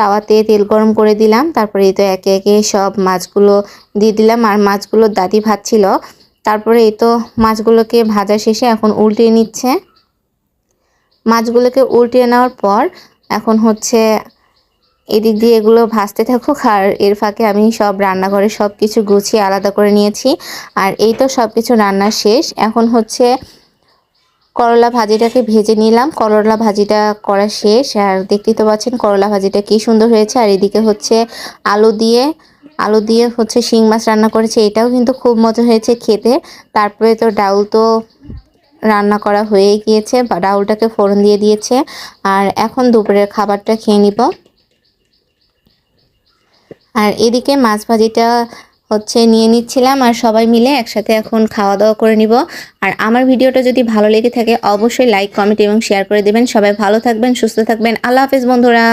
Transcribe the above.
তাওয়াতে তেল গরম করে দিলাম। তারপরে এই তো একে একে সব মাছগুলো দিয়ে দিলাম, আর মাছগুলো দাদি ভাজছিল। তারপরে এই তো মাছগুলোকে ভাজা শেষে এখন উল্টিয়ে নিচ্ছে। মাছগুলোকে উল্টিয়ে নেওয়ার পর এখন হচ্ছে এদিক দিয়ে এগুলো ভাজতে থাকুক, আর এর ফাঁকে আমি সব রান্নাঘরে সব কিছু গুছিয়ে আলাদা করে নিয়েছি। আর এই তো সব কিছু রান্না শেষ। এখন হচ্ছে করলা ভাজিটাকে ভেজে নিলাম। করলা ভাজিটা করা শেষ, আর দেখতেই তো পাচ্ছেন করলা ভাজিটা কি সুন্দর হয়েছে। আর এদিকে হচ্ছে আলু দিয়ে হচ্ছে শিং মাছ রান্না করেছে, এটাও কিন্তু খুব মজা হয়েছে খেতে। তারপরে তো ডাউল তো রান্না করা হয়ে গিয়েছে, বা ডাউলটাকে ফোড়ন দিয়ে দিয়েছে। আর এখন দুপুরের খাবারটা খেয়ে নিব। আর এদিকে মাছ ভাজিটা হচ্ছে নিয়ে নিচ্ছিলাম, আর সবাই মিলে একসাথে এখন খাওয়া দাওয়া করে নিব। আর আমার ভিডিওটা যদি ভালো লেগে থাকে অবশ্যই লাইক, কমেন্ট এবং শেয়ার করে দেবেন। সবাই ভালো থাকবেন, সুস্থ থাকবেন। আল্লাহ হাফেজ বন্ধুরা।